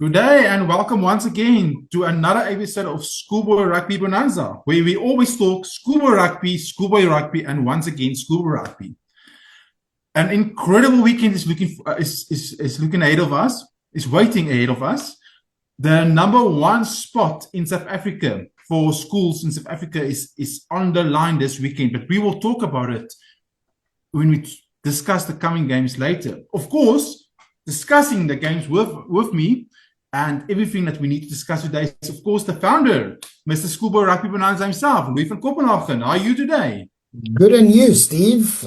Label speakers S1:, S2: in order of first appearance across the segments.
S1: Good day and welcome once again to another episode of Schoolboy Rugby Bonanza, where we always talk schoolboy rugby, and once again schoolboy rugby. An incredible weekend is looking ahead of us, is waiting ahead of us. The number one spot in South Africa for schools in South Africa is on the line this weekend, but we will talk about it when we discuss the coming games later. Of course, discussing the games with me and everything that we need to discuss today is, of course, the founder, Mr. Schoolboy Rugby Bonanza himself, Louis van Kopenhagen. How are you today?
S2: Good on you, Steve.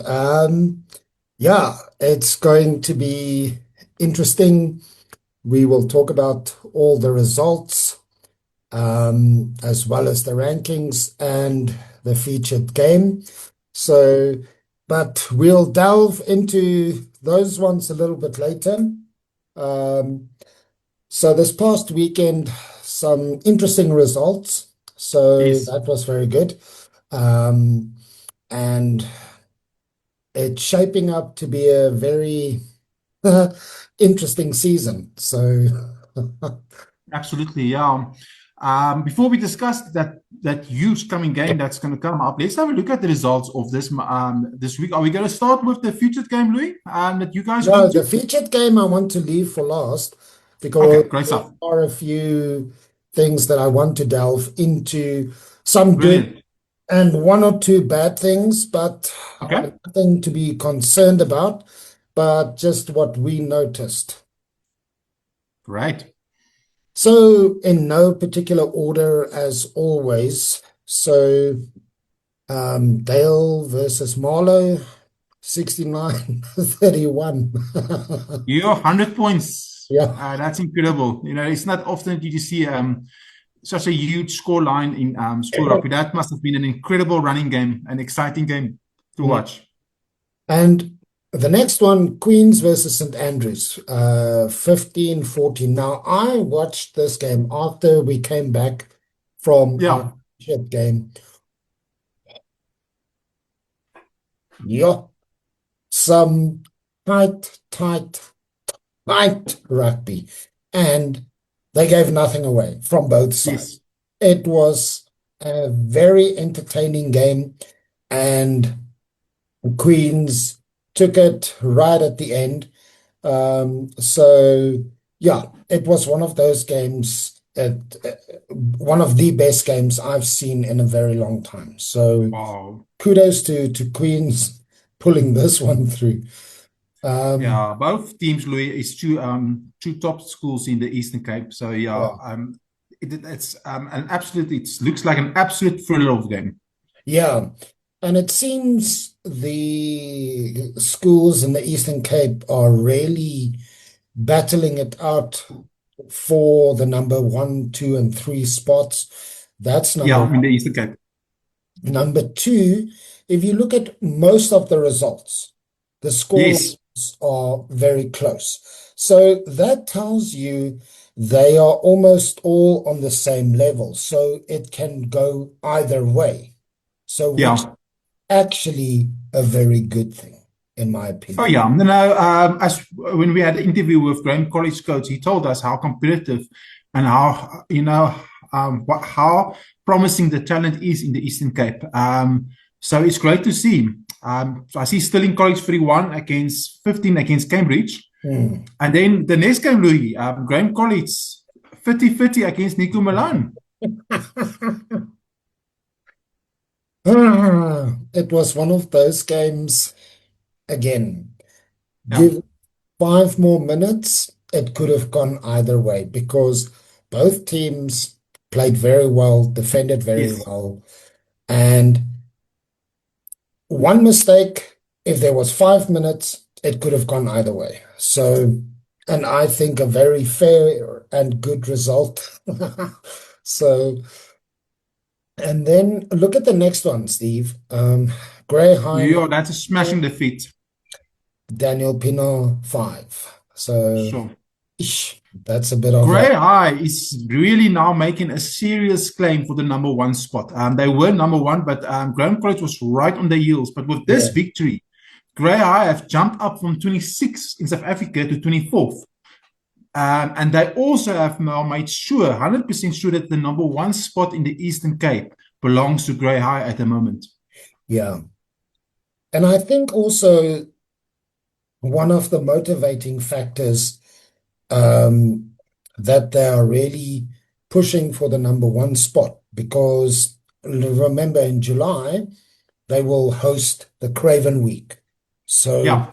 S2: Yeah, it's going to be interesting. We will talk about all the results, as well as the rankings and the featured game. But we'll delve into those ones a little bit later. Um, so this past weekend, some interesting results. So
S1: Yes,
S2: that was very good. Um, and it's shaping up to be a very interesting season. So,
S1: absolutely. Yeah. Before we discuss that huge coming game that's going to come up, let's have a look at the results of this week. Are we going to start with the featured game, Louis, that you guys
S2: no,
S1: went
S2: the
S1: to?
S2: featured game I want to leave for last because
S1: Okay, great
S2: there
S1: stuff.
S2: are a few things that I want to delve into, some good
S1: Brilliant.
S2: and one or two bad things, but
S1: Okay,
S2: nothing to be concerned about, but just what we noticed.
S1: great.
S2: So, in no particular order as always. So, Dale versus Marlow, 69-31.
S1: You're 100 points.
S2: Yeah,
S1: That's incredible. You know, it's not often that you see such a huge score line in school rugby. That must have been an incredible running game, an exciting game to
S2: yeah.
S1: watch.
S2: And the next one, Queens versus St Andrews, 15-14. Now, I watched this game after we came back from our
S1: Yeah,
S2: ship game. Yeah, some tight, tight, tight rugby. And they gave nothing away from both sides.
S1: yes.
S2: It was a very entertaining game, and Queens took it right at the end. So yeah, it was one of those games, one of the best games I've seen in a very long time. So
S1: Wow.
S2: kudos to Queens pulling this one through. Um,
S1: Yeah, both teams, Louis, is two top schools in the Eastern Cape. So yeah,
S2: yeah,
S1: it's an absolute. It looks like an absolute thriller of game.
S2: yeah. And it seems the schools in the Eastern Cape are really battling it out for the number one, two, and three spots. That's number
S1: Yeah, in
S2: one.
S1: the Eastern Cape.
S2: Number two, if you look at most of the results, the score
S1: Yes.
S2: lines are very close. So that tells you they are almost all on the same level. So it can go either way. So which
S1: Yeah.
S2: actually a very good thing, in my
S1: Oh
S2: opinion.
S1: yeah, no. As when we had an interview with Graham College coach, he told us how competitive and how how promising the talent is in the Eastern Cape. So it's great to see. So I see Stirling College 3-1 against 15 against Cambridge,
S2: Hmm.
S1: and then the next game, Louis, Graham College 30-30 against Nico Milan.
S2: It was one of those games again.
S1: Yeah.
S2: Give 5 more minutes, it could have gone either way because both teams played very well, defended very
S1: Yes.
S2: well, and one mistake, if there was 5 minutes, it could have gone either way. So, and I think a very fair and good result. So, and then look at the next one, Steve. Gray High,
S1: Yeah, that's a smashing defeat.
S2: Daniel Pino 5. So,
S1: Sure.
S2: that's a bit of a,
S1: Grey High is really now making a serious claim for the number one spot. They were number one, but Graham College was right on their heels. But with this
S2: yeah.
S1: victory, Grey High have jumped up from 26th in South Africa to 24th. And they also have now made sure, 100% sure, that the number one spot in the Eastern Cape belongs to Grey High at the moment.
S2: Yeah. And I think also one of the motivating factors that they are really pushing for the number one spot because remember in July they will host the Craven Week. So,
S1: Yeah.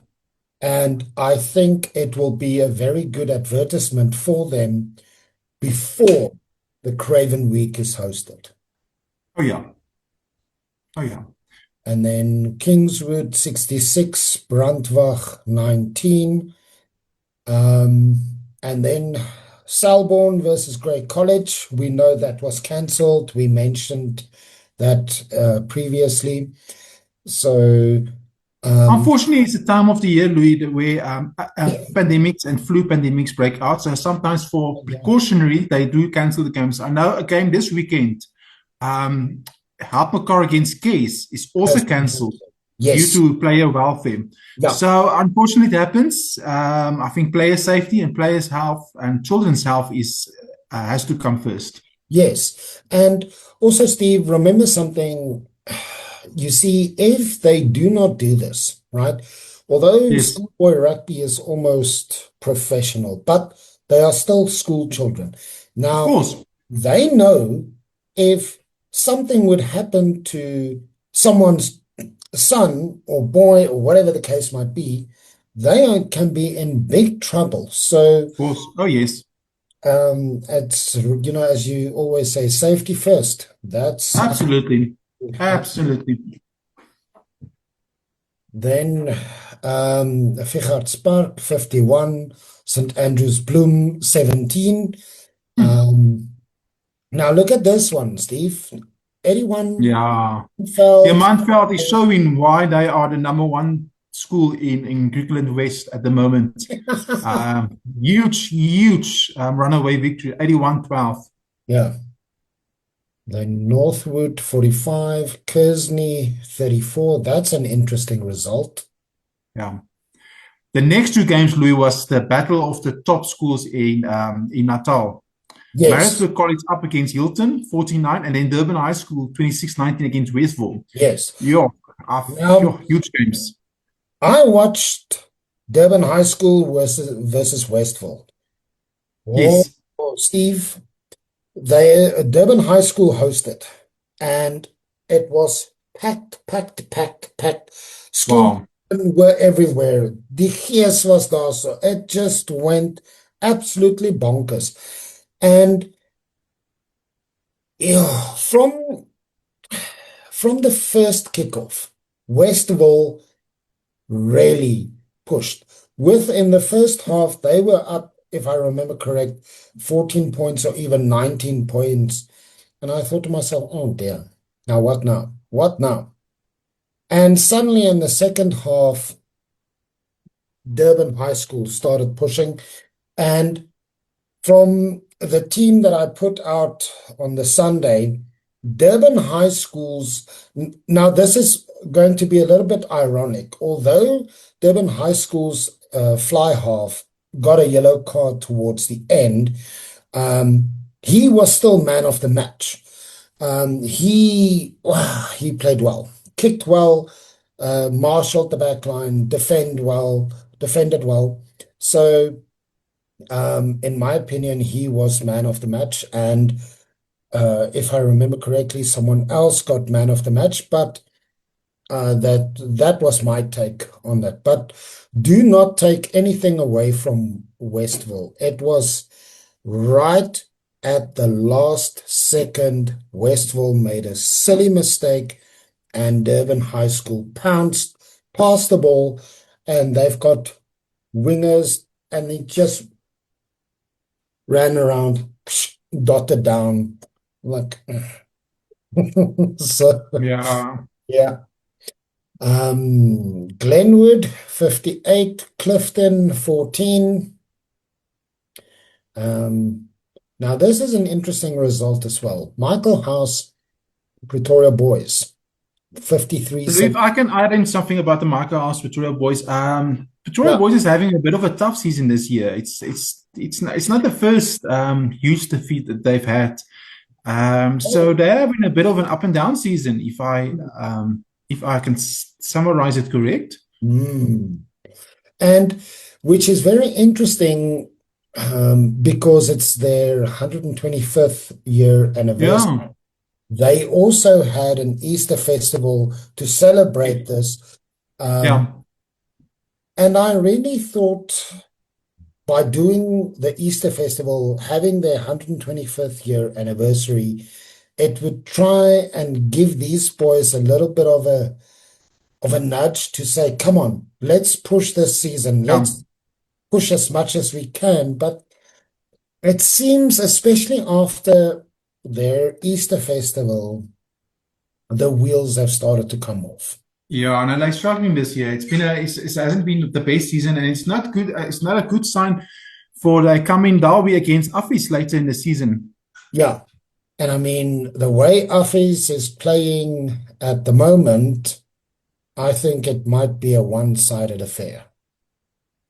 S2: and I think it will be a very good advertisement for them before the Craven Week is hosted.
S1: Oh, yeah. Oh, yeah.
S2: And then Kingswood 66, Brandwag 19. And then Selborne versus Grey College. We know that was cancelled. We mentioned that previously. So, um,
S1: Unfortunately, it's a time of the year, Louis, where pandemics and flu pandemics break out. So sometimes, for
S2: yeah,
S1: precautionary, they do cancel the games. I know a game this weekend, um, Hartmachar against Case, is also
S2: has been
S1: cancelled
S2: cancelled.
S1: due
S2: Yes,
S1: to player welfare.
S2: yeah,
S1: So unfortunately, it happens. I think player safety and players' health and children's health is has to come first.
S2: yes. And also, Steve, remember something. You see, if they do not do this, right? Although
S1: Yes,
S2: schoolboy rugby is almost professional, but they are still school children.
S1: of
S2: Now,
S1: course,
S2: they know if something would happen to someone's son or boy or whatever the case might be, can be in big trouble. So,
S1: of course. Oh yes,
S2: it's, as you always say, safety first. That's
S1: absolutely,
S2: absolutely.
S1: absolutely.
S2: Then Figarts Park 51, St. Andrew's Bloom 17.
S1: Hmm.
S2: Now look at this one, Steve. 81
S1: Yeah. The
S2: Feld.
S1: Manveld is showing why they are the number one school in Griqualand West at the moment. Huge runaway victory, 81-12.
S2: Yeah. Then Northwood 45, Kersney 34. That's an interesting result.
S1: Yeah. The next two games, Louis, was the battle of the top schools in Natal.
S2: Yes,
S1: Maritzburg College up against Hilton, 49, and then Durban High School, 26-19 against Westville.
S2: yes.
S1: Yeah,
S2: Now,
S1: huge games.
S2: I watched Durban High School versus Westville. Oh,
S1: Yes.
S2: Steve, Durban High School hosted, and it was packed, packed, packed, packed. School
S1: Wow.
S2: were everywhere. The gees was there, so it just went absolutely bonkers. And yeah, from the first kickoff, Westville really pushed. Within the first half, they were up, if I remember correct, 14 points or even 19 points. And I thought to myself, oh dear, now what now? What now? And suddenly in the second half, Durban High School started pushing. And from the team that I put out on the Sunday, Durban High School's, now this is going to be a little bit ironic. Although Durban High School's fly half got a yellow card towards the end, he was still man of the match. He played well, kicked well, marshaled the back line, defended well. So, in my opinion, he was man of the match. And if I remember correctly, someone else got man of the match, but that was my take on that. But do not take anything away from Westville. It was right at the last second. Westville made a silly mistake, and Durban High School pounced, passed the ball, and they've got wingers, and they just ran around, dotted down like so.
S1: Yeah.
S2: Yeah. Glenwood 58, Clifton 14. Um, Now this is an interesting result as well. Michael House, Pretoria Boys 53
S1: So if
S2: 7.
S1: I can add in something about the Michael House Pretoria boys, Pretoria
S2: Yeah,
S1: boys is having a bit of a tough season this year. it's not the first huge defeat that they've had. So they're having a bit of an up and down season, if I can summarize it correct.
S2: Mm. And which is very interesting because it's their 125th year anniversary.
S1: Yeah,
S2: They also had an Easter festival to celebrate this.
S1: yeah,
S2: And I really thought by doing the Easter festival, having their 125th year anniversary, it would try and give these boys a little bit of a nudge to say, come on, let's push this season.
S1: yeah.
S2: Let's push as much as we can. But it seems, especially after their Easter festival, the wheels have started to come off.
S1: Yeah, and they're struggling this year. It hasn't been the best season, and it's not good. It's not a good sign for the coming derby against Affis later in the season.
S2: Yeah. And I mean, the way Affis is playing at the moment, I think it might be a one-sided affair.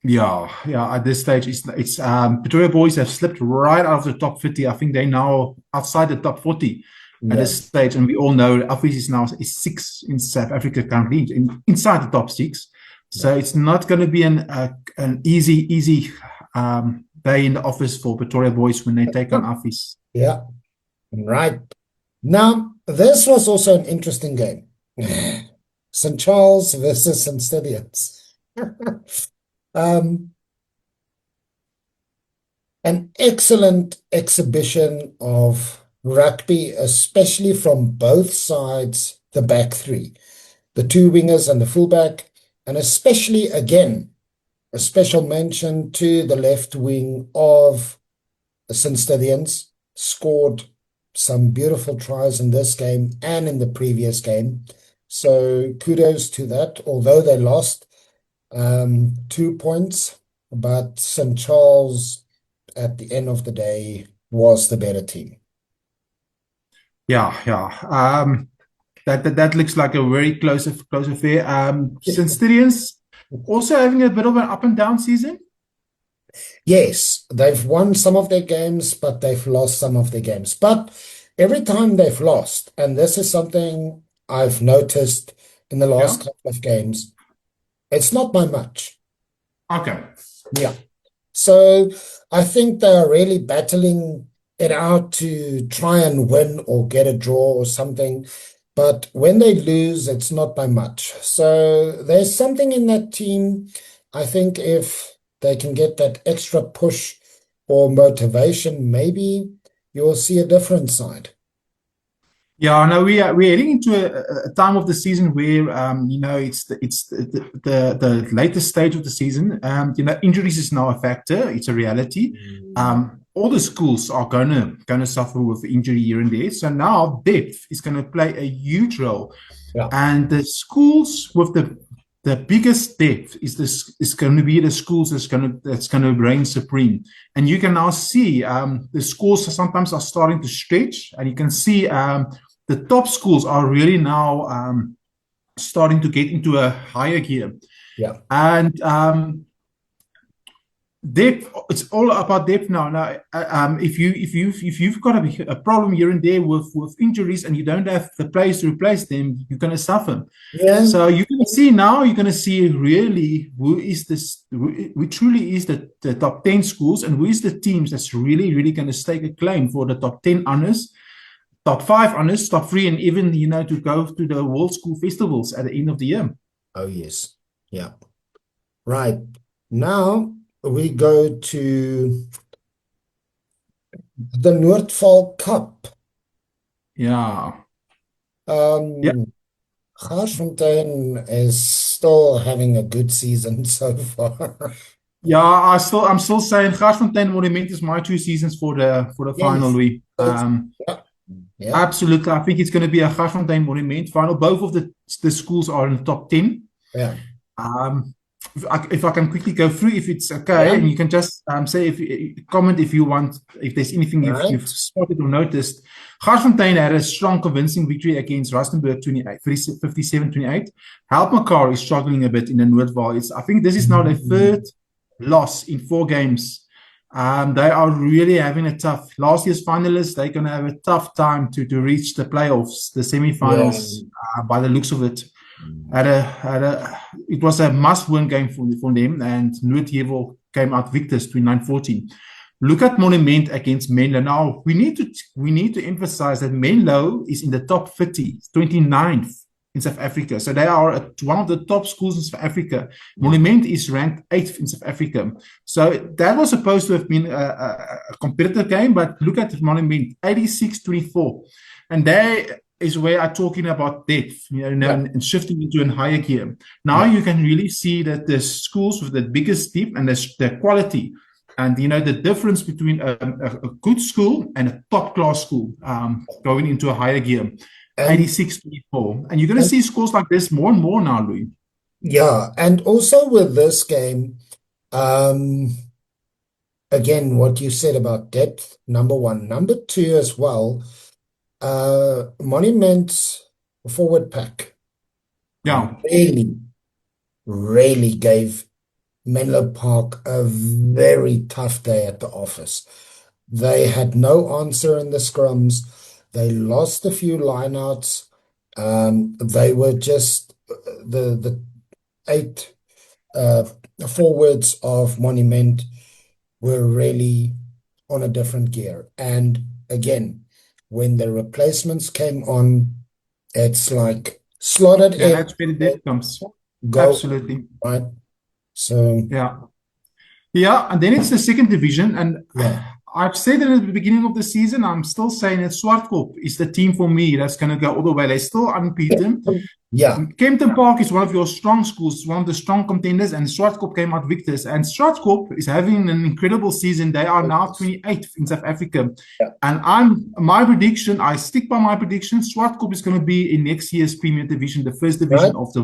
S1: Yeah, yeah. At this stage, it's Pretoria Boys have slipped right out of the top 50. I think they're now outside the top 40 at
S2: Yeah.
S1: this stage, and we all know Affis is six in South Africa currently, inside the top six.
S2: Yeah.
S1: So it's not going to be an easy day in the office for Pretoria Boys when they take on Affis.
S2: Yeah. Right. Now, this was also an interesting game. St. Charles versus St. Stithians. Um, an excellent exhibition of rugby, especially from both sides, the back three, the two wingers and the fullback, and especially, again, a special mention to the left wing of St. Stithians, scored some beautiful tries in this game and in the previous game. So kudos to that, although they lost 2 points, but St. Charles at the end of the day was the better team.
S1: Yeah, yeah. That looks like a very close affair. St. Stithians also having a bit of an up and down season.
S2: Yes, they've won some of their games, but they've lost some of their games. But every time they've lost, and this is something I've noticed in the last
S1: Yeah.
S2: couple of games, it's not by much.
S1: Okay.
S2: Yeah. So I think they're really battling it out to try and win or get a draw or something. But when they lose, it's not by much. So there's something in that team. I think if they can get that extra push or motivation, maybe you'll see a different side.
S1: Yeah, no, we're heading into a time of the season where it's the latest stage of the season. Injuries is now a factor. It's a reality. All the schools are gonna suffer with injury here and there. So now depth is gonna play a huge role.
S2: Yeah.
S1: And the schools with the biggest depth is going to be the schools that's going to reign supreme. And you can now see the schools sometimes are starting to stretch, and you can see the top schools are really now starting to get into a higher gear.
S2: Yeah.
S1: And depth, it's all about depth now. If you've got a problem here and there with injuries and you don't have the players to replace them, you're going to suffer.
S2: Yeah.
S1: So you're going to see really who truly is the top 10 schools, and who is the teams that's really going to stake a claim for the top 10 honors, top 5 honors, top 3, and even to go to the World School Festivals at the end of the year.
S2: Oh, yes. Yeah. Right. Now we go to the Noordval Cup.
S1: Yeah.
S2: Yeah. Garsfontein is still having a good season so far.
S1: Yeah, I'm still saying Garsfontein Monument is my 2 seasons for the final, Louis.
S2: Yeah.
S1: Absolutely. I think it's going to be a Garsfontein Monument final. Both of the schools are in the top 10.
S2: Yeah.
S1: If I can quickly go through, if it's okay, and you can just comment if you want, if there's anything you've spotted or noticed. Garsfontein had a strong, convincing victory against Rustenburg 57-28. Helpmekaar is struggling a bit in the Noordval. I think this is now their third loss in 4 games They are really having a tough. Last year's finalists, they're going to have a tough time to reach the playoffs, the
S2: Yeah.
S1: semi-finals, by the looks of it. It was a must-win game for them, and Noordheuvel came out victors 29-14. Look at Monument against Menlo. Now we need to emphasize that Menlo is in the top 30, 29th in South Africa. So they are one of the top schools in South Africa. Monument is ranked 8th in South Africa. So that was supposed to have been a competitive game, but look at Monument, 86-24. And they is where I'm talking about depth, and shifting into a higher gear. Now you can really see that the schools with the biggest depth and the quality, and the difference between a good school and a top class school going into a higher gear. 86-24. And you're going to see scores like this more and more now, Louis.
S2: Yeah, and also with this game, again, what you said about depth, number one. Number two as well, Monument's forward pack really gave Menlo Park a very tough day at the office. They had no answer in the scrums. They lost a few lineouts. They were just the eight forwards of Monument were really on a different gear. And again, when the replacements came on, it's like slotted in.
S1: That's where the depth comes.
S2: Go,
S1: absolutely.
S2: Right. So
S1: yeah, and then it's the second division, and I've said it at the beginning of the season. I'm still saying that Swartkop is the team for me that's going to go all the way. They're still unbeaten.
S2: Yeah.
S1: Kempton Park is one of your strong schools, one of the strong contenders, and Swartkop came out victors. And Swartkop is having an incredible season. They are now 28th in South Africa. And I stick by my prediction. Swartkop is going to be in next year's Premier Division, the first division of the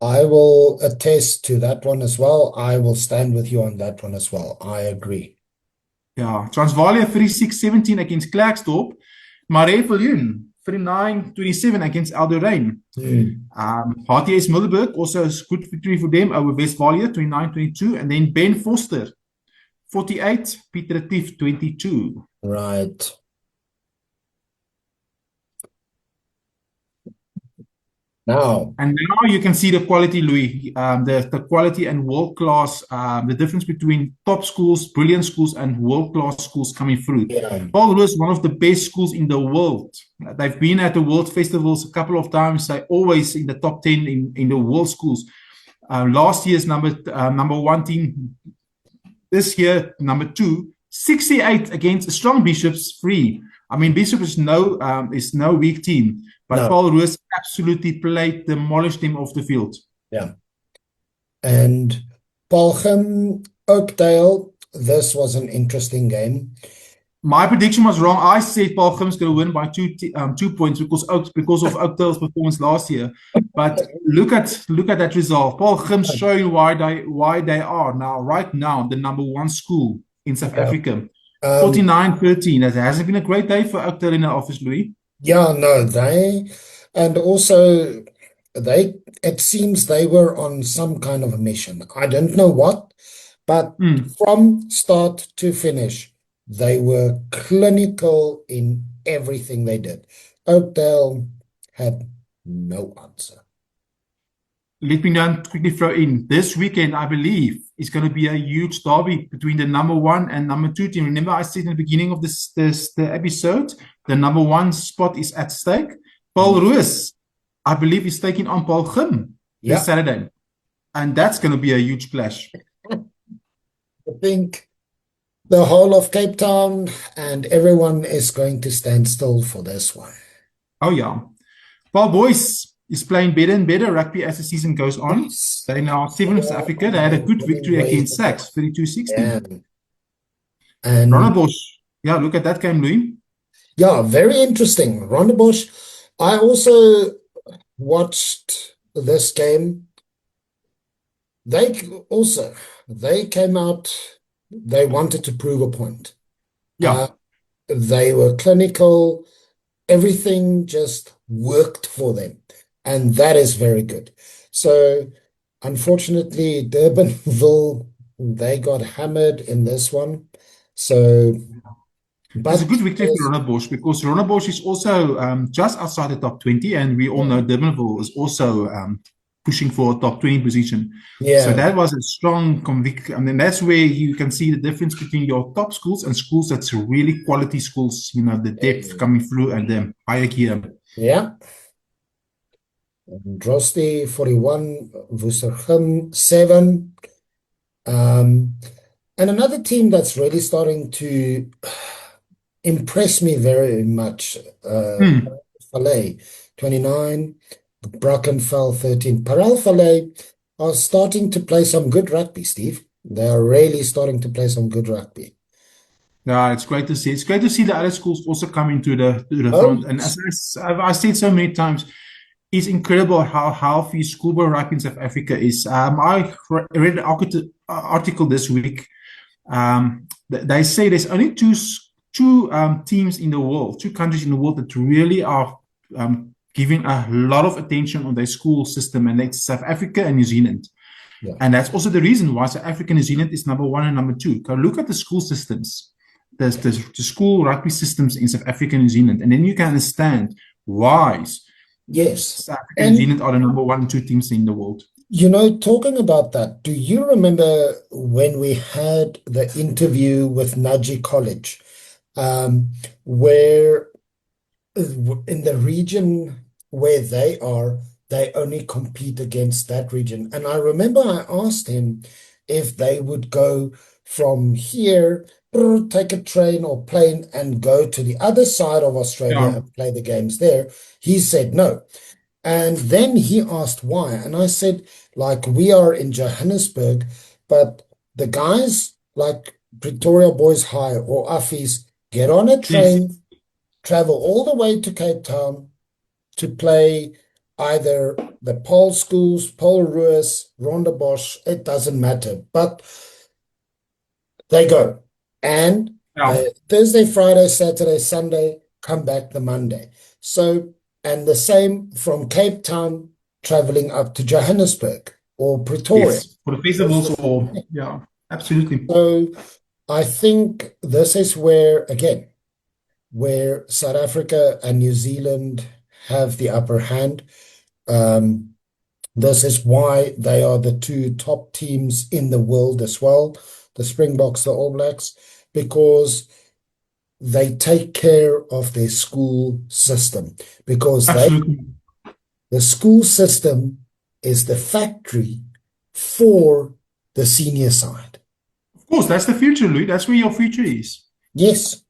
S2: I will attest to that one as well. I will stand with you on that one as well. I agree.
S1: Yeah, Transvaal 36-17 against Klerksdorp. Maree Viljoen 39-27 against Eldorraine. HTS Middelburg, also a good victory for them over Westvalia 29-22. And then Ben Foster 48, Piet Retief 22.
S2: Right.
S1: And now you can see the quality, Louis, the quality and world class, the difference between top schools, brilliant schools, and world class schools coming through. Paul Roos, one of the best schools in the world. They've been at the world festivals a couple of times. They're always in the top 10 in the world schools. Last year's number one team. This year, number two. 68 against Strong Bishops, 3. I mean, Bishop is no weak team. But Paul Roos absolutely demolished him off the field.
S2: Yeah. And Paulgem, Oakdale, this was an interesting game.
S1: My prediction was wrong. I said Paulgem's going to win by 2 points because of Oakdale's performance last year. But look at that result. Paulgem's showing why they are now, right now, the number one school in South Africa. 49-13. That hasn't been a great day for Oakdale in the office, Louis.
S2: Yeah, no, it seems they were on some kind of a mission. I don't know what, but from start to finish, they were clinical in everything they did. Oakdale had no answer.
S1: Let me now quickly throw in. This weekend, I believe, is going to be a huge derby between the number 1 and number 2 team. Remember, I said in the beginning of the episode, the number 1 spot is at stake. Paul Roos, I believe, is taking on Paulgem this Saturday. And that's going to be a huge clash.
S2: I think the whole of Cape Town and everyone is going to stand still for this one.
S1: Oh, yeah. Paul Boys is playing better and better rugby as the season goes on. They're now 7th in South Africa. They had a good victory against Sachs, 32-16.
S2: Yeah. And
S1: Rondebosch. Yeah, look at that game, Louis.
S2: Yeah, very interesting. Rondebosch. I also watched this game. They came out, they wanted to prove a point.
S1: Yeah.
S2: They were clinical. Everything just worked for them. And that is very good. So, unfortunately, Durbanville they got hammered in this one. So,
S1: It's a
S2: but
S1: good victory for Ronnebosch because Ronnebosch is also just outside the top 20, and we all
S2: yeah,
S1: know Durbanville is also pushing for a top 20 position. So
S2: yeah,
S1: that was a strong conviction. I mean, that's where you can see the difference between your top schools and schools that's really quality schools, you know, the depth coming through and the higher gear.
S2: yeah. Drosti 41, Woestergem 7. Um, and another team that's really starting to impress me very much,
S1: Hmm.
S2: Fallet 29, Brackenfell 13. Parel are starting to play some good rugby, Steve. They are really starting to play some good rugby.
S1: Yeah, it's great to see. It's great to see the other schools also coming to the
S2: Oh,
S1: front. And as I said so many times, it's incredible how healthy schoolboy rugby in South Africa is. I read an article this week. They say there's only two teams in the world, two countries in the world that really are giving a lot of attention on their school system, and that's South Africa and New Zealand.
S2: yeah.
S1: And that's also the reason why South Africa and New Zealand is number one and number two. Go look at the school systems, the school rugby systems in South Africa and New Zealand, and then you can understand why
S2: Yes.
S1: South Africa and New
S2: And
S1: Zealand are the number one and two teams in the world.
S2: talking about that, do you remember when we had the interview with Naji College, um, where in the region where they are, they only compete against that region. And I remember I asked him if they would go from here, take a train or plane and go to the other side of Australia
S1: Yeah,
S2: and play the games there. He said no. And then he asked why. And I said, like, we are in Johannesburg, but the guys like Pretoria Boys High or Affies get on a
S1: yes,
S2: train, travel all the way to Cape Town to play either the Paul schools, Paul Ruiz, Rondebosch, it doesn't matter. But they go. And
S1: yeah,
S2: Thursday, Friday, Saturday, Sunday, come back the Monday. So, and the same from Cape Town traveling up to Johannesburg or Pretoria.
S1: yes. For the
S2: It's
S1: festivals,
S2: the same
S1: or
S2: thing.
S1: yeah, absolutely.
S2: So I think this is where, again, where South Africa and New Zealand have the upper hand. Um, this is why they are the two top teams in the world as well, the Springboks, the All Blacks, because they take care of their school system. Because
S1: Absolutely.
S2: the school system is the factory for the senior side.
S1: Of course, that's the future, Louis. That's where your future is.
S2: Yes,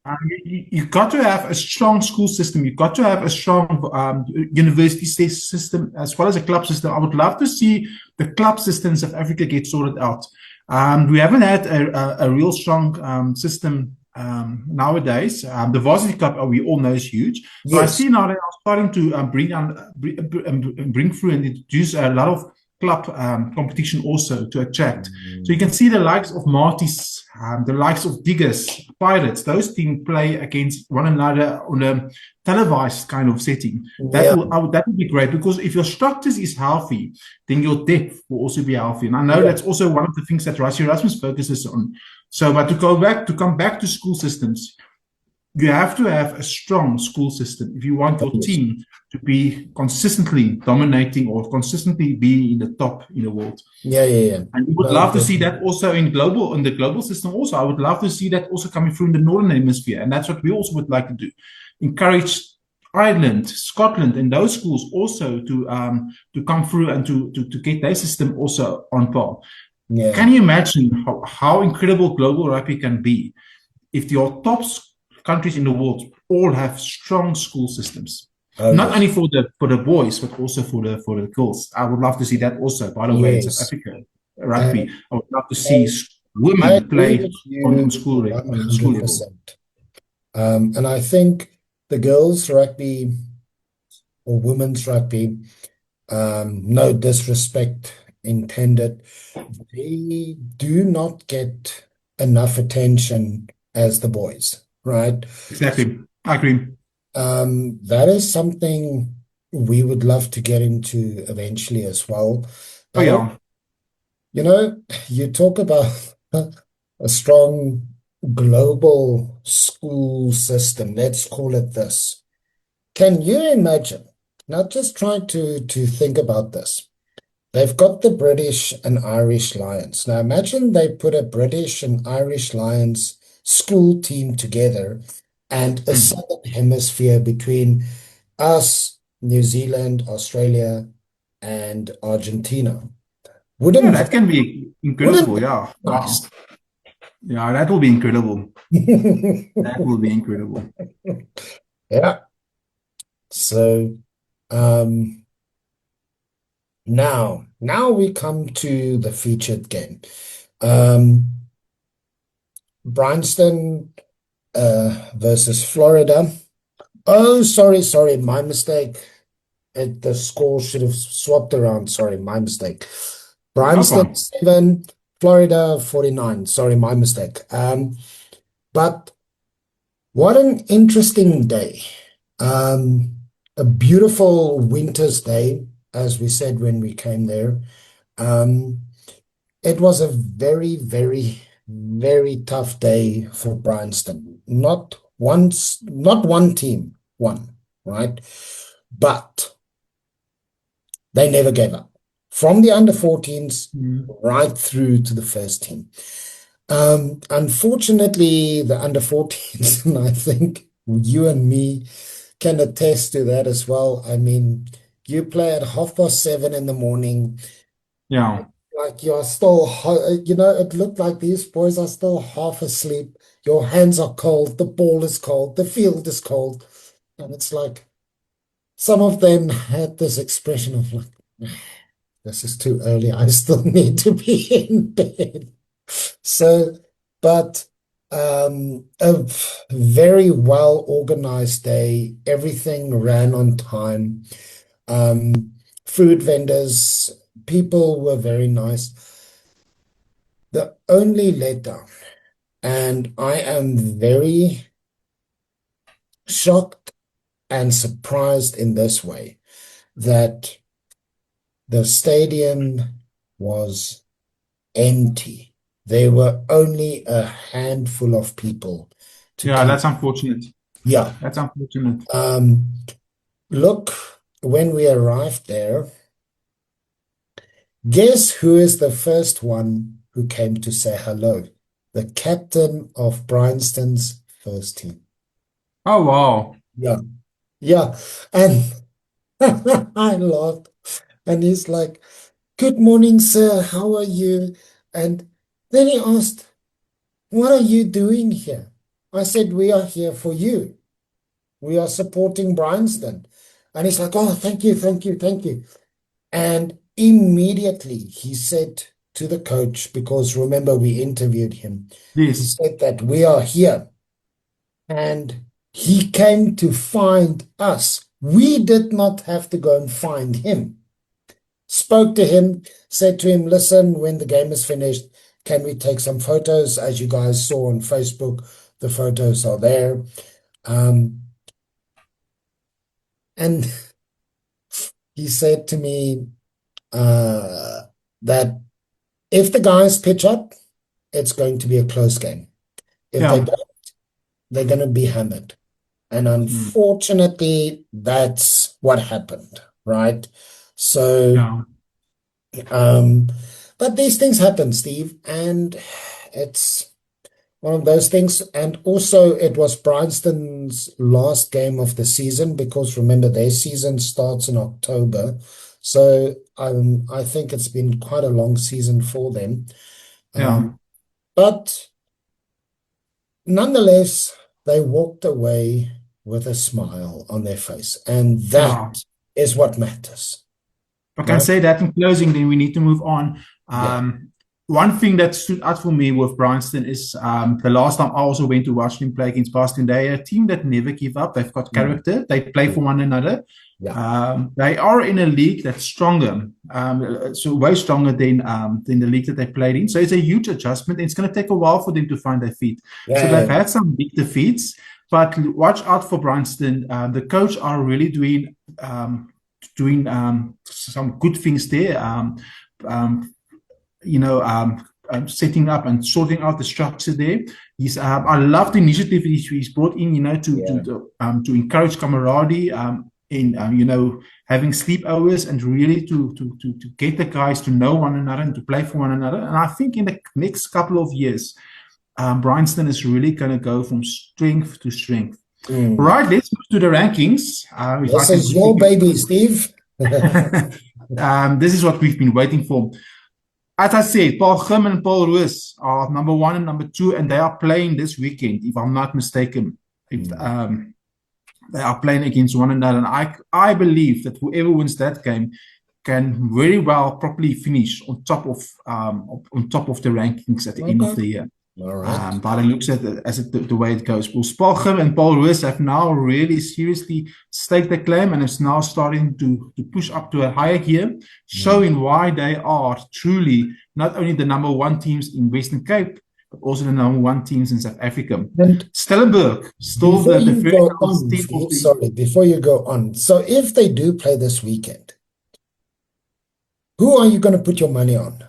S1: You've got to have a strong school system. You've got to have a strong university system as well as a club system. I would love to see the club systems of Africa get sorted out. We haven't had a real strong system nowadays. The varsity club, we all know, is huge. But I
S2: yes,
S1: see now they are starting to bring through and introduce a lot of club competition also to attract. So you can see the likes of Marty's, the likes of Diggers, Pirates, those teams play against one another on a televised kind of setting.
S2: yeah,
S1: That would be great because if your structures is healthy, then your depth will also be healthy. And I know
S2: yeah,
S1: that's also one of the things that Rassie Erasmus focuses on. So, but to come back to school systems, you have to have a strong school system if you want your
S2: yes,
S1: team to be consistently dominating or consistently be in the top in the world.
S2: yeah, yeah, yeah.
S1: And we would
S2: No,
S1: love to see that
S2: definitely.
S1: also in the global system. Also, I would love to see that also coming through in the northern hemisphere, and that's what we also would like to do. Encourage Ireland, Scotland, and those schools also to come through and to get their system also on par.
S2: Yeah.
S1: Can you imagine how incredible global rugby can be if your top countries in the world all have strong school systems?
S2: Oh,
S1: Not only
S2: yes.
S1: for the boys, but also for the girls. I would love to see that also. By the way, in South
S2: Yes.
S1: Africa rugby,
S2: And,
S1: I would love to see
S2: and I
S1: women
S2: agree
S1: play
S2: with you
S1: school level.
S2: 100%. And I think the girls' rugby or women's rugby, no disrespect intended, they do not get enough attention as the boys, right?
S1: Exactly, I agree.
S2: That is something we would love to get into eventually as well.
S1: Oh
S2: But
S1: yeah,
S2: you know, you talk about a strong global school system. Let's call it this. Can you imagine? Now, just try to think about this. They've got the British and Irish Lions. Now, imagine they put a British and Irish Lions school team together and a
S1: Mm.
S2: southern hemisphere between us, New Zealand, Australia, and Argentina.
S1: Yeah,
S2: Wouldn't
S1: that
S2: that,
S1: can be
S2: wouldn't
S1: incredible.
S2: that
S1: Yeah.
S2: be nice?
S1: Wow. Yeah, that will be incredible. That will be incredible.
S2: Yeah. So um, now we come to the featured game. Um, Bryanston versus Florida. Oh, sorry, my mistake. The score should have swapped around. Sorry, my mistake.
S1: No
S2: Bryanston
S1: problem.
S2: 7, Florida 49. Sorry, my mistake. But what an interesting day. Um, a beautiful winter's day, as we said when we came there. Um, it was a very, very, very tough day for Bryanston. Not one team won, right? But they never gave up. From the under 14s
S1: Mm.
S2: right through to the first team. Unfortunately, the under 14s, and I think you and me can attest to that as well. I mean, you play at 7:30 in the morning,
S1: Yeah.
S2: like you're still, it looked like these boys are still half asleep. Your hands are cold, the ball is cold, the field is cold. And it's like some of them had this expression of like, this is too early. I still need to be in bed. So, but a very well organized day. Everything ran on time. Um, Food vendors, people were very nice. The only letdown, and I am very shocked and surprised in this way, that the stadium was empty. There were only a handful of people to
S1: Yeah,
S2: come.
S1: that's unfortunate.
S2: Yeah.
S1: That's unfortunate.
S2: Um, Look, when we arrived there, guess who is the first one who came to say hello? The captain of Bryanston's first team.
S1: Oh, wow.
S2: Yeah. Yeah. And I laughed. And he's like, "Good morning, sir. How are you?" And then he asked, "What are you doing here?" I said, "We are here for you. We are supporting Bryanston." And he's like, "Oh, thank you, thank you, thank you." And immediately he said to the coach, because remember we interviewed him, he
S1: Yes.
S2: said that we are here and he came to find us. We did not have to go and find him. Spoke to him, said to him, "Listen, when the game is finished, can we take some photos?" As you guys saw on Facebook, the photos are there. Um, and he said to me that if the guys pitch up, it's going to be a close game. If they
S1: Yeah.
S2: don't, they're going to be hammered. And
S1: Mm.
S2: unfortunately, that's what happened, right? So,
S1: Yeah.
S2: um, but these things happen, Steve, and it's one of those things. And also, it was Bryanston's last game of the season because remember, their season starts in October. So, I think it's been quite a long season for them.
S1: Yeah.
S2: But nonetheless, they walked away with a smile on their face, and
S1: Yeah.
S2: that is what matters,
S1: I can
S2: right?
S1: say that in closing, then we need to move on.
S2: Yeah.
S1: One thing that stood out for me with Bryanston is the last time I also went to watch them play against Boston. They're a team that never give up. They've got
S2: Mm.
S1: character. They play for one another.
S2: Yeah.
S1: They are in a league that's stronger, so way stronger than the league that they played in. So it's a huge adjustment. And it's going to take a while for them to find their feet. So they've
S2: Yeah.
S1: had some big defeats, but watch out for Bryanston. The coach are really doing some good things there. Um, you know, setting up and sorting out the structure there. I love the initiative he's brought in, to encourage camaraderie, in having sleepovers and really to get the guys to know one another and to play for one another. And I think in the next couple of years, Bryanston is really going to go from strength to strength. Right, let's move to the rankings.
S2: This is your baby, Steve.
S1: This is what we've been waiting for. As I said, Paul Gim and Paul Roos are number 1 and number 2, and they are playing this weekend, if I'm not mistaken. They are playing against one another, and I believe that whoever wins that game can very well properly finish on top of the rankings at the end of the year.
S2: All right.
S1: But it looks at the way it goes. Well, Paul Gim and Paul Roos have now really seriously staked the claim, and it's now starting to push up to a higher gear, showing why they are truly not only the number 1 teams in Western Cape, but also the number 1 teams in South Africa.
S2: And
S1: Stellenberg, still the very
S2: on, sorry, before you go on. So if they do play this weekend, who are you going to put your money on?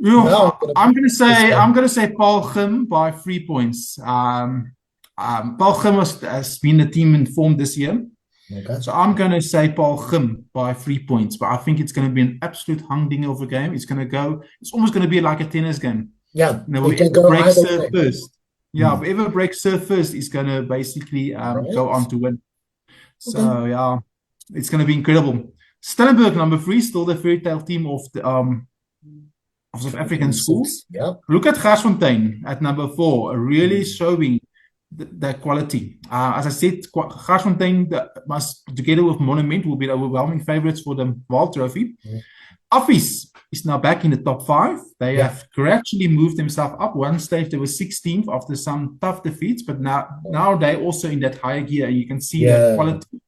S1: I'm going to say Paul Gim by 3 points. Paul Gim has been the team informed this year.
S2: Okay.
S1: So I'm going to say Paul Gim by 3 points, but I think it's going to be an absolute humdinger of a game. It's almost going to be like a tennis game.
S2: Yeah,
S1: whoever breaks serve first. Yeah, whoever breaks serve first is going to basically go on to win. So yeah, it's going to be incredible. Stellenberg, number 3, still the fairy tale team of South African schools.
S2: Yeah.
S1: Look at Garsfontein at number 4, really showing the quality. As I said, Garsfontein must, together with Monument, will be the overwhelming favorites for the Vaal Trophy. Office is now back in the top 5. They have gradually moved themselves up. One stage they were 16th after some tough defeats, but now they're also in that higher gear, and you can see the quality,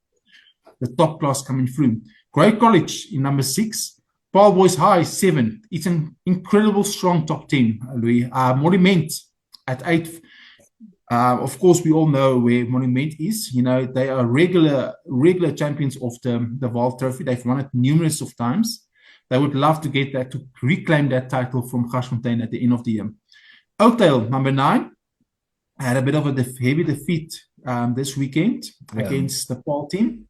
S1: the top class coming through. Grey College in number 6. Paul Boys High 7. It's an incredible strong top 10, Louis. Monument at 8th. Of course, we all know where Monument is. They are regular champions of the Vaal Trophy. They've won it numerous of times. They would love to get that, to reclaim that title from Garsfontein at the end of the year. Oakdale, number 9, had a bit of a heavy defeat this weekend against the Paul team.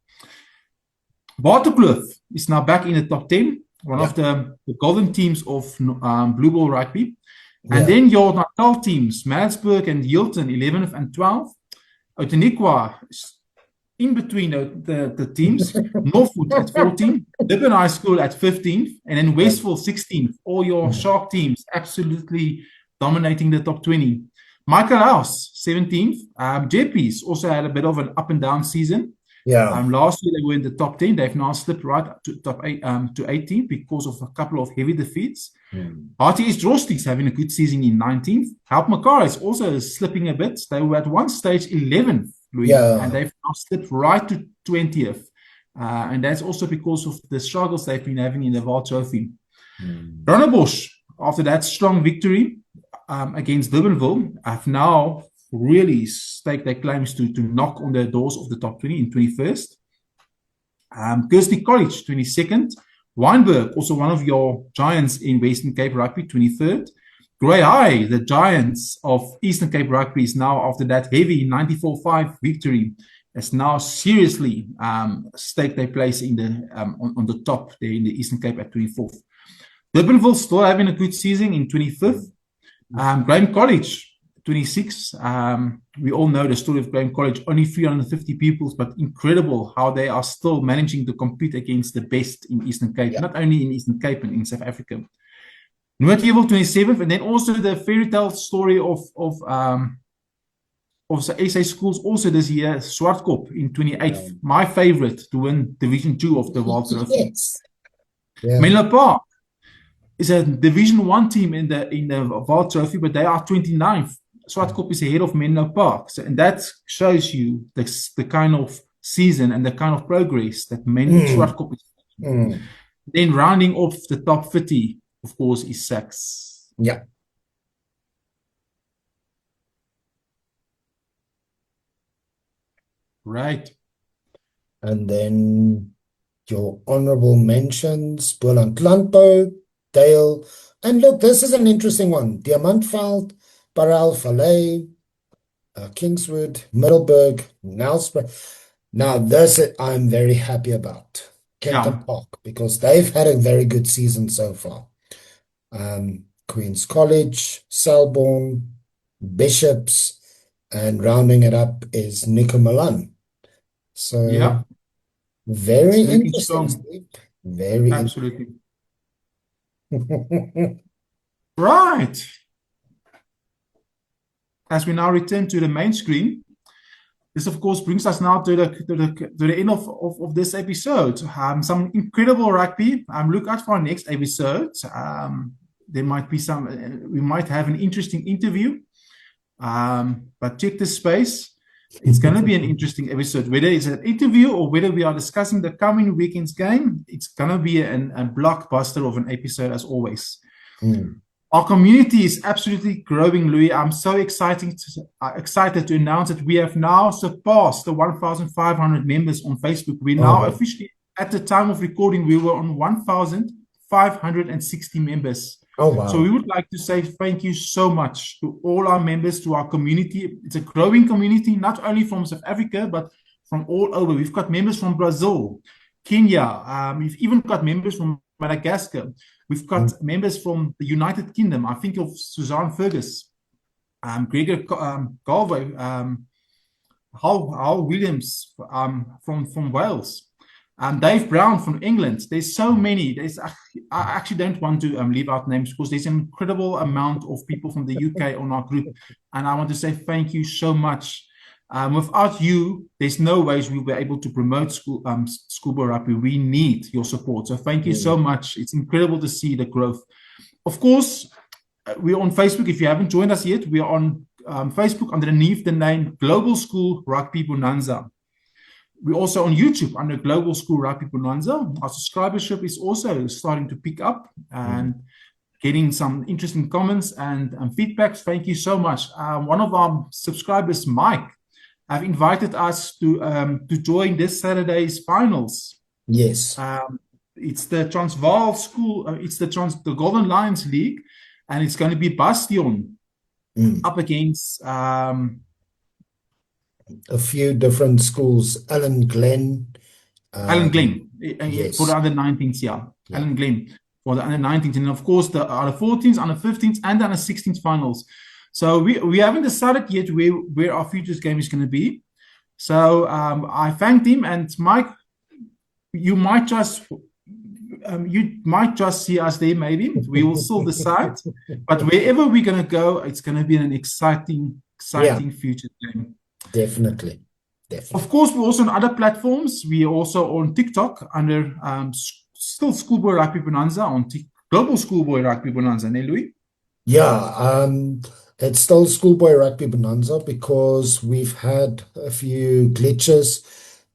S1: Waterkloof is now back in the top 10, one of the golden teams of Blue Ball Rugby. And then your Natal teams, Maritzburg and Hilton, 11th and 12th. Outeniqua in between the teams. Northwood at 14th. Durban High School at 15th. And then Westville 16th. All your Shark teams absolutely dominating the top 20. Michael House, 17th. Jeppies also had a bit of an up and down season. Last year they were in the top 10. They've now slipped right up to top 8 to 18th because of a couple of heavy defeats. RTS Drosti's having a good season in 19th. Help Makar is also slipping a bit. They were at one stage 11th, Louis, and they've now slipped right to 20th. And that's also because of the struggles they've been having in the Vaal Trophy. Rondebosch, after that strong victory against Durbanville, have now really staked their claims to knock on the doors of the top 20 in 21st. Kirsty College, 22nd. Wynberg, also one of your giants in Western Cape Rugby, 23rd. Grey High, the giants of Eastern Cape Rugby, is now, after that heavy 94-5 victory, has now seriously staked their place in on the top there in the Eastern Cape at 24th. Durbanville still having a good season in 25th. Graham College, 26. We all know the story of Graham College, only 350 pupils, but incredible how they are still managing to compete against the best in Eastern Cape, not only in Eastern Cape and in South Africa. Noordheuwel, 27th, and then also the fairy tale story of SA schools also this year, Swartkop in 28th, my favorite to win Division 2 of the Vaal Trophy. Menlo Park is a Division 1 team in the Vaal Trophy, but they are 29th. Swartkop is ahead of Menlo Park. And that shows you the kind of season and the kind of progress that Swartkop is making. Then rounding off the top 30, of course, is Sachs. Right.
S2: And then your honorable mentions, Boland Landbou, Dale, And look, this is an interesting one. Diamantveld, Parel, Valley, Kingswood, Middleburg, Nelspruit. Now, this I'm very happy about. Kenton
S1: Yeah,
S2: Park, because they've had a very good season so far. Queen's College, Selborne, Bishops, and rounding it up is Nico Milan. So
S1: yeah,
S2: very
S1: it's looking
S2: interesting,
S1: strong.
S2: Steve. Very
S1: Absolutely.
S2: interesting.
S1: Right. As we now return to the main screen, this, of course, brings us now to the end of this episode. Some incredible rugby. Look out for our next episode. There might be we might have an interesting interview. But check this space. It's going to be an interesting episode. Whether it's an interview or whether we are discussing the coming weekend's game, it's going to be a blockbuster of an episode as always.
S2: Mm.
S1: Our community is absolutely growing, Louis. I'm so excited to announce that we have now surpassed the 1,500 members on Facebook. We're
S2: Oh,
S1: now
S2: wow.
S1: officially, at the time of recording, we were on 1,560 members.
S2: Oh,
S1: So we
S2: wow.
S1: would like to say thank you so much to all our members, to our community. It's a growing community, not only from South Africa, but from all over. We've got members from Brazil, Kenya. We've even got members from Madagascar. We've
S2: Mm.
S1: got members from the United Kingdom. I think of Suzanne Fergus, Gregor Galway, Hal Williams from Wales, Dave Brown from England. There's so many. I actually don't want to leave out names because there's an incredible amount of people from the UK on our group, and I want to say thank you so much. Without you, there's no ways we'll be able to promote Schoolboy Rugby. We need your support. So thank you so
S2: Mm.
S1: much. It's incredible to see the growth. Of course, we're on Facebook. If you haven't joined us yet, we are on Facebook underneath the name Global School Rugby Bonanza. We're also on YouTube under Global School Rugby Bonanza. Our subscribership is also starting to pick up
S2: Mm.
S1: and getting some interesting comments and feedbacks. Thank you so much. One of our subscribers, Mike, have invited us to join this Saturday's finals.
S2: Yes.
S1: It's the Transvaal School. It's the Golden Lions League, and it's going to be Bastion
S2: Mm.
S1: up against
S2: A few different schools. Alan Glen.
S1: Alan
S2: Um,
S1: Glen for the
S2: yes.
S1: under 19s. Yeah,
S2: Yeah.
S1: Alan Glen for the under 19s, and of course the under 14s, under 15s, and the under 16s finals. So we haven't decided yet where our futures game is going to be. So I thanked him, and Mike, you might just see us there. Maybe we will still decide. But wherever we're going to go, it's going to be an exciting
S2: Yeah,
S1: future game.
S2: definitely.
S1: Of
S2: Definitely.
S1: course, we're also on other platforms. We're also on TikTok under still Schoolboy Rugby Bonanza on Global Schoolboy Rugby Bonanza, ne, Louis?
S2: Yeah, it's still Schoolboy Rugby Bonanza because we've had a few glitches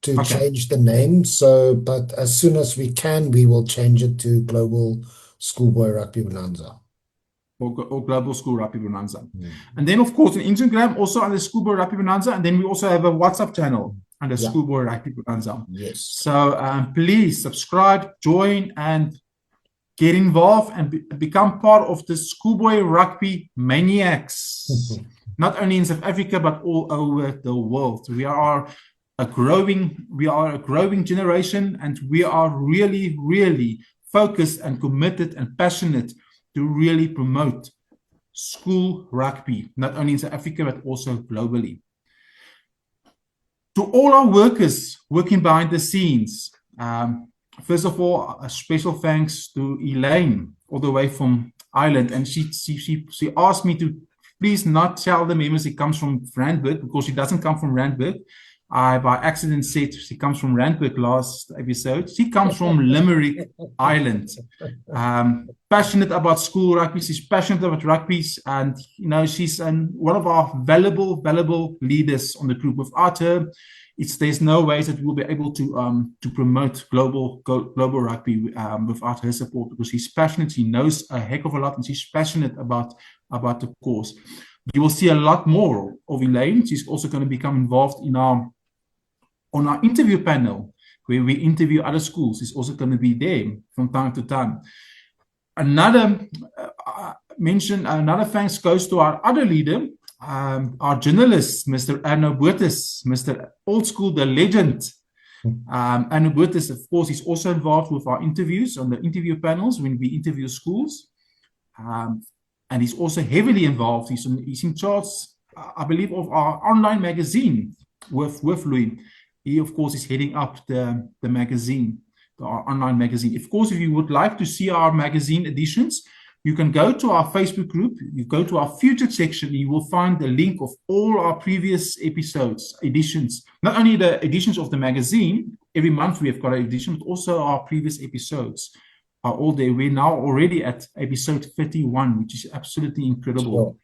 S2: to
S1: Okay.
S2: change the name. So, but as soon as we can, we will change it to Global Schoolboy Rugby Bonanza.
S1: Or Global School Rugby Bonanza.
S2: Mm.
S1: And then, of course, on Instagram, also under Schoolboy Rugby Bonanza. And then we also have a WhatsApp channel under
S2: Yeah,
S1: Schoolboy Rugby Bonanza.
S2: yes.
S1: So please subscribe, join, and get involved and become part of the Schoolboy Rugby maniacs, not only in South Africa but all over the world. We are a growing generation, and we are really, really focused and committed and passionate to really promote school rugby, not only in South Africa but also globally. To all our workers working behind the scenes, first of all, a special thanks to Elaine, all the way from Ireland. And she asked me to please not tell the members it comes from Randburg, because she doesn't come from Randburg. I, by accident, said she comes from Randburg last episode. She comes from Limerick, Ireland. Passionate about school rugby. She's passionate about rugby. And, she's one of our valuable leaders on the group. Without her, there's no ways that we'll be able to promote global rugby without her support, because she's passionate. She knows a heck of a lot, and she's passionate about the cause. You will see a lot more of Elaine. She's also going to become involved on our interview panel, where we interview other schools. Is also going to be there from time to time. Another mention another thanks goes to our other leader, our journalist, Mr. Arno Botes, Mr. Old School, the legend. Arno Botes, of course, is also involved with our interviews on the interview panels when we interview schools. And he's also heavily involved. He's in charge, I believe, of our online magazine with Louis. He, of course, is heading up the magazine, our online magazine. Of course, if you would like to see our magazine editions, you can go to our Facebook group, you go to our featured section, you will find the link of all our previous episodes, editions. Not only the editions of the magazine, every month we have got an edition, but also our previous episodes are all there. We're now already at episode 31, which is absolutely incredible.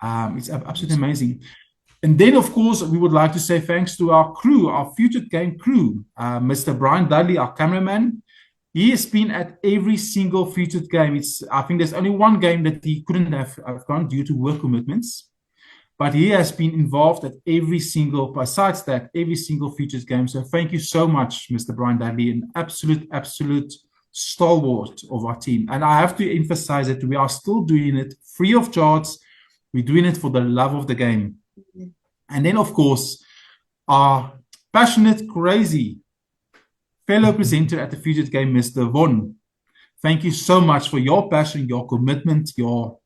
S1: Sure. It's absolutely amazing. And then, of course, we would like to say thanks to our crew, our Featured Game crew, Mr. Brian Dudley, our cameraman. He has been at every single featured game. I think there's only one game that he couldn't have gone due to work commitments. But he has been involved at every single, besides that, every single featured game. So thank you so much, Mr. Brian Dudley, an absolute stalwart of our team. And I have to emphasize that we are still doing it free of charge. We're doing it for the love of the game. And then, of course, our passionate, crazy fellow presenter at the Featured Game, Mr. Von. Thank you so much for your passion, your commitment, your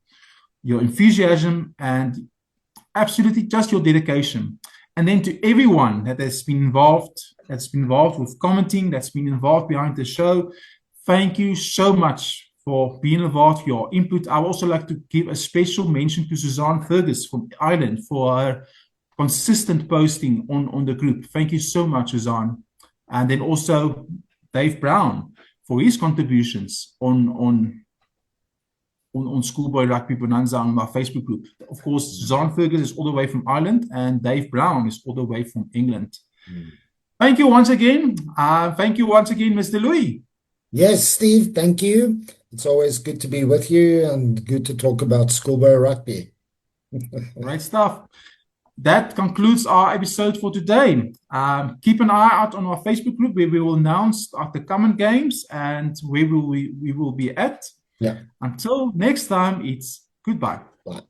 S1: enthusiasm, and absolutely just your dedication. And then to everyone that has been involved, with commenting, that's been involved behind the show, thank you so much for being involved, your input. I would also like to give a special mention to Suzanne Fergus from Ireland for her consistent posting on the group. Thank you so much, Suzanne. And then also Dave Brown for his contributions on Schoolboy Rugby Bonanza on our Facebook group. Of course, Suzanne Fergus is all the way from Ireland, and Dave Brown is all the way from England. Thank you once again. Thank you once again, Mr. Louis.
S2: Yes, Steve, thank you. It's always good to be with you and good to talk about Schoolboy Rugby.
S1: Great stuff. That concludes our episode for today. Keep an eye out on our Facebook group where we will announce the coming games and where we will be at.
S2: Yeah.
S1: Until next time, it's goodbye.
S2: Bye.